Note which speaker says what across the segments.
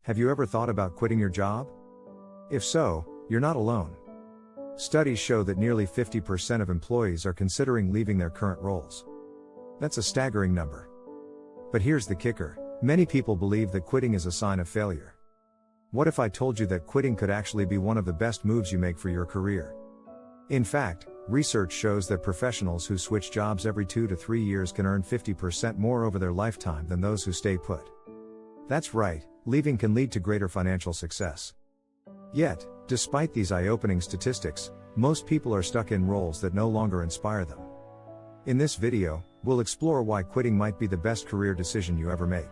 Speaker 1: Have you ever thought about quitting your job? If so, you're not alone. Studies show that nearly 50% of employees are considering leaving their current roles. That's a staggering number. But here's the kicker: many people believe that quitting is a sign of failure. What if I told you that quitting could actually be one of the best moves you make for your career? In fact, research shows that professionals who switch jobs every 2 to 3 years can earn 50% more over their lifetime than those who stay put. That's right, leaving can lead to greater financial success. Yet, despite these eye-opening statistics, most people are stuck in roles that no longer inspire them. In this video, we'll explore why quitting might be the best career decision you ever make.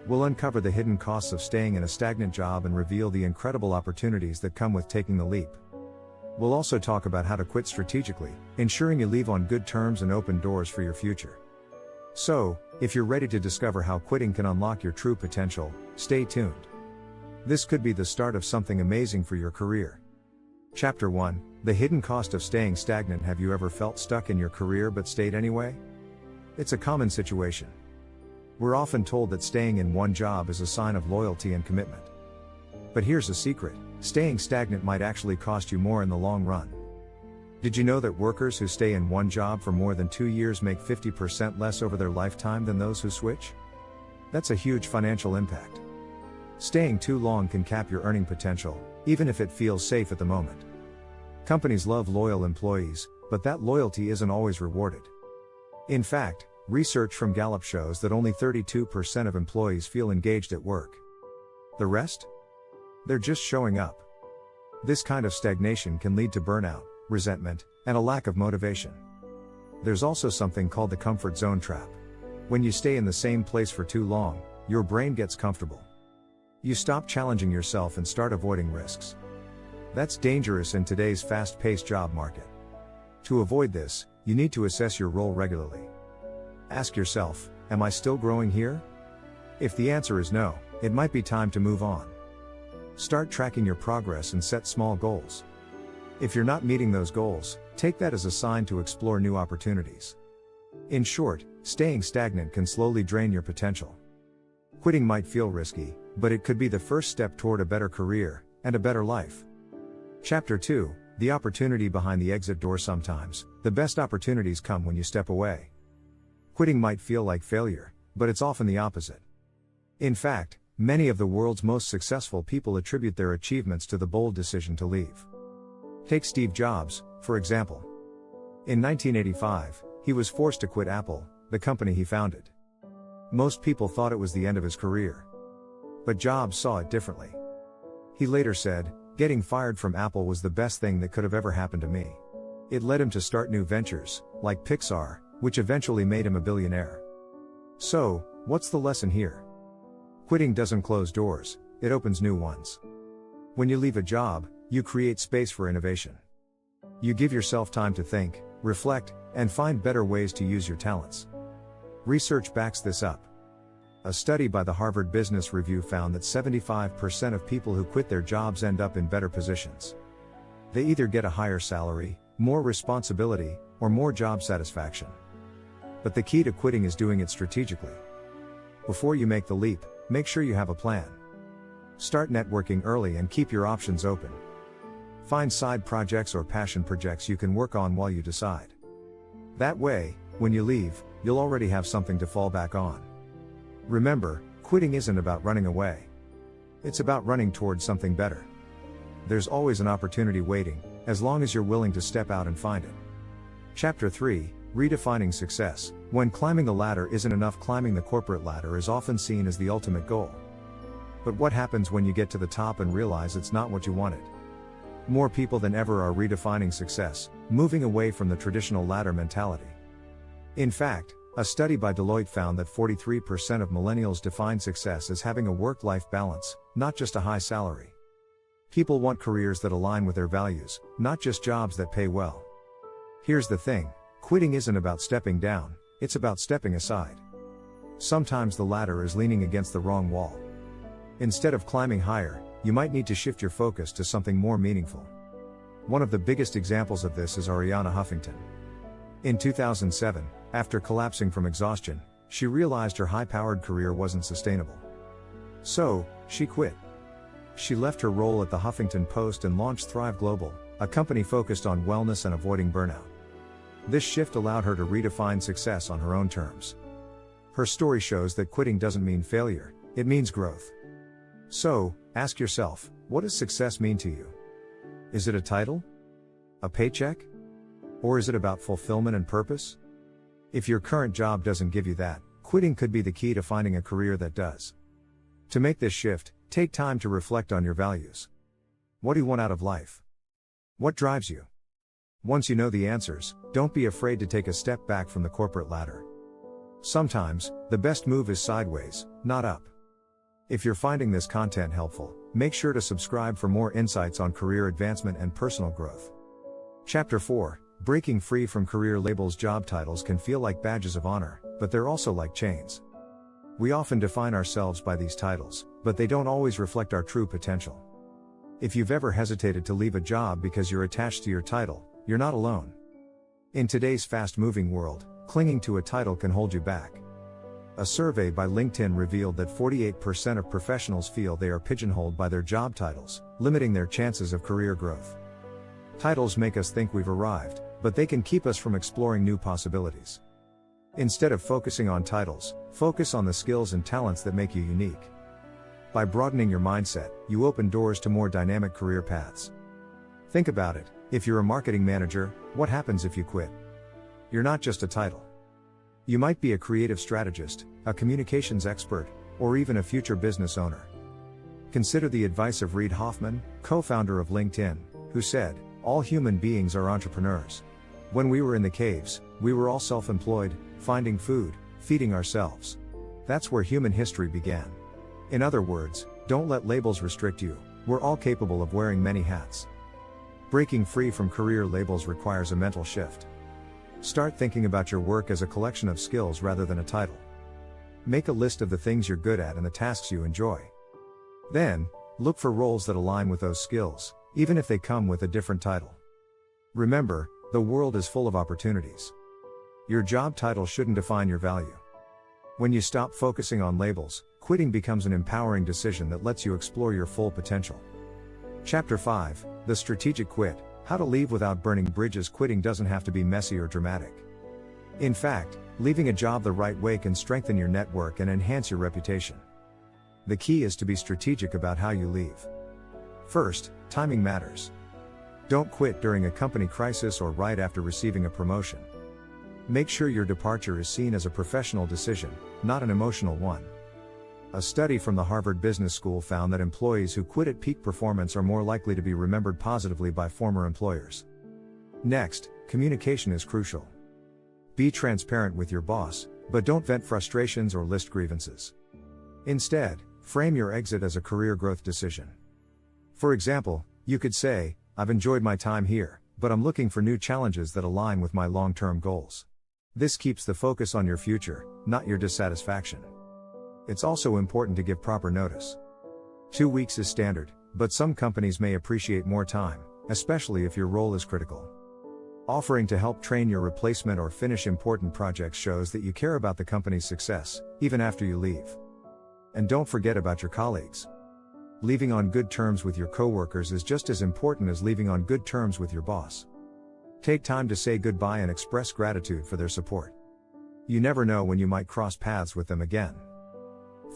Speaker 1: We'll uncover the hidden costs of staying in a stagnant job and reveal the incredible opportunities that come with taking the leap. We'll also talk about how to quit strategically, ensuring you leave on good terms and open doors for your future. So, if you're ready to discover how quitting can unlock your true potential, stay tuned. This could be the start of something amazing for your career. Chapter 1: The Hidden Cost of Staying Stagnant. Have you ever felt stuck in your career but stayed anyway? It's a common situation. We're often told that staying in one job is a sign of loyalty and commitment. But here's a secret: staying stagnant might actually cost you more in the long run. Did you know that workers who stay in one job for more than 2 years make 50% less over their lifetime than those who switch? That's a huge financial impact. Staying too long can cap your earning potential, even if it feels safe at the moment. Companies love loyal employees, but that loyalty isn't always rewarded. In fact, research from Gallup shows that only 32% of employees feel engaged at work. The rest? They're just showing up. This kind of stagnation can lead to burnout, resentment, and a lack of motivation. There's also something called the comfort zone trap. When you stay in the same place for too long, your brain gets comfortable. You stop challenging yourself and start avoiding risks. That's dangerous in today's fast-paced job market. To avoid this, you need to assess your role regularly. Ask yourself, am I still growing here? If the answer is no, it might be time to move on. Start tracking your progress and set small goals. If you're not meeting those goals, take that as a sign to explore new opportunities. In short, staying stagnant can slowly drain your potential. Quitting might feel risky, but it could be the first step toward a better career and a better life. Chapter 2: The Opportunity Behind the Exit Door. Sometimes, the best opportunities come when you step away. Quitting might feel like failure, but it's often the opposite. In fact, many of the world's most successful people attribute their achievements to the bold decision to leave. Take Steve Jobs, for example. In 1985, he was forced to quit Apple, the company he founded. Most people thought it was the end of his career. But Jobs saw it differently. He later said, "Getting fired from Apple was the best thing that could have ever happened to me. It led him to start new ventures, like Pixar, which eventually made him a billionaire." So, what's the lesson here? Quitting doesn't close doors, it opens new ones. When you leave a job, you create space for innovation. You give yourself time to think, reflect, and find better ways to use your talents. Research backs this up. A study by the Harvard Business Review found that 75% of people who quit their jobs end up in better positions. They either get a higher salary, more responsibility, or more job satisfaction. But the key to quitting is doing it strategically. Before you make the leap, make sure you have a plan. Start networking early and keep your options open. Find side projects or passion projects you can work on while you decide. That way, when you leave, you'll already have something to fall back on. Remember, quitting isn't about running away. It's about running towards something better. There's always an opportunity waiting, as long as you're willing to step out and find it. Chapter 3: Redefining Success. When climbing the ladder isn't enough, climbing the corporate ladder is often seen as the ultimate goal. But what happens when you get to the top and realize it's not what you wanted? More people than ever are redefining success, moving away from the traditional ladder mentality. In fact, a study by Deloitte found that 43% of millennials define success as having a work-life balance, not just a high salary. People want careers that align with their values, not just jobs that pay well. Here's the thing: quitting isn't about stepping down, it's about stepping aside. Sometimes the ladder is leaning against the wrong wall. Instead of climbing higher, you might need to shift your focus to something more meaningful. One of the biggest examples of this is Arianna Huffington. In 2007, after collapsing from exhaustion, she realized her high-powered career wasn't sustainable. So, she quit. She left her role at the Huffington Post and launched Thrive Global, a company focused on wellness and avoiding burnout. This shift allowed her to redefine success on her own terms. Her story shows that quitting doesn't mean failure, it means growth. So, ask yourself, what does success mean to you? Is it a title? A paycheck? Or is it about fulfillment and purpose? If your current job doesn't give you that, quitting could be the key to finding a career that does. To make this shift, take time to reflect on your values. What do you want out of life? What drives you? Once you know the answers, don't be afraid to take a step back from the corporate ladder. Sometimes, the best move is sideways, not up. If you're finding this content helpful, make sure to subscribe for more insights on career advancement and personal growth. Chapter 4, Breaking Free from Career Labels. Job titles can feel like badges of honor, but they're also like chains. We often define ourselves by these titles, but they don't always reflect our true potential. If you've ever hesitated to leave a job because you're attached to your title, you're not alone. In today's fast-moving world, clinging to a title can hold you back. A survey by LinkedIn revealed that 48% of professionals feel they are pigeonholed by their job titles, limiting their chances of career growth. Titles make us think we've arrived, but they can keep us from exploring new possibilities. Instead of focusing on titles, focus on the skills and talents that make you unique. By broadening your mindset, you open doors to more dynamic career paths. Think about it, if you're a marketing manager, what happens if you quit? You're not just a title. You might be a creative strategist, a communications expert, or even a future business owner. Consider the advice of Reid Hoffman, co-founder of LinkedIn, who said, "All human beings are entrepreneurs. When we were in the caves, we were all self-employed, finding food, feeding ourselves. That's where human history began." In other words, don't let labels restrict you, we're all capable of wearing many hats. Breaking free from career labels requires a mental shift. Start thinking about your work as a collection of skills rather than a title. Make a list of the things you're good at and the tasks you enjoy. Then, look for roles that align with those skills, even if they come with a different title. Remember, the world is full of opportunities. Your job title shouldn't define your value. When you stop focusing on labels, quitting becomes an empowering decision that lets you explore your full potential. Chapter 5, The Strategic Quit. How to leave without burning bridges. Quitting doesn't have to be messy or dramatic. In fact, leaving a job the right way can strengthen your network and enhance your reputation. The key is to be strategic about how you leave. First, timing matters. Don't quit during a company crisis or right after receiving a promotion. Make sure your departure is seen as a professional decision, not an emotional one. A study from the Harvard Business School found that employees who quit at peak performance are more likely to be remembered positively by former employers. Next, communication is crucial. Be transparent with your boss, but don't vent frustrations or list grievances. Instead, frame your exit as a career growth decision. For example, you could say, "I've enjoyed my time here, but I'm looking for new challenges that align with my long-term goals." This keeps the focus on your future, not your dissatisfaction. It's also important to give proper notice. 2 weeks is standard, but some companies may appreciate more time, especially if your role is critical. Offering to help train your replacement or finish important projects shows that you care about the company's success, even after you leave. And don't forget about your colleagues. Leaving on good terms with your coworkers is just as important as leaving on good terms with your boss. Take time to say goodbye and express gratitude for their support. You never know when you might cross paths with them again.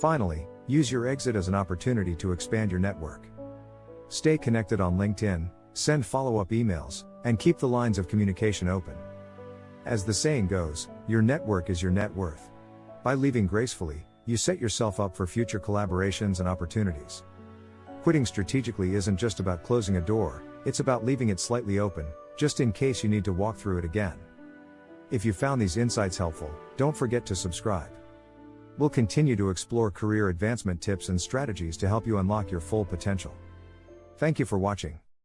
Speaker 1: Finally, use your exit as an opportunity to expand your network. Stay connected on LinkedIn, send follow-up emails, and keep the lines of communication open. As the saying goes, your network is your net worth. By leaving gracefully, you set yourself up for future collaborations and opportunities. Quitting strategically isn't just about closing a door, it's about leaving it slightly open, just in case you need to walk through it again. If you found these insights helpful, don't forget to subscribe. We'll continue to explore career advancement tips and strategies to help you unlock your full potential. Thank you for watching.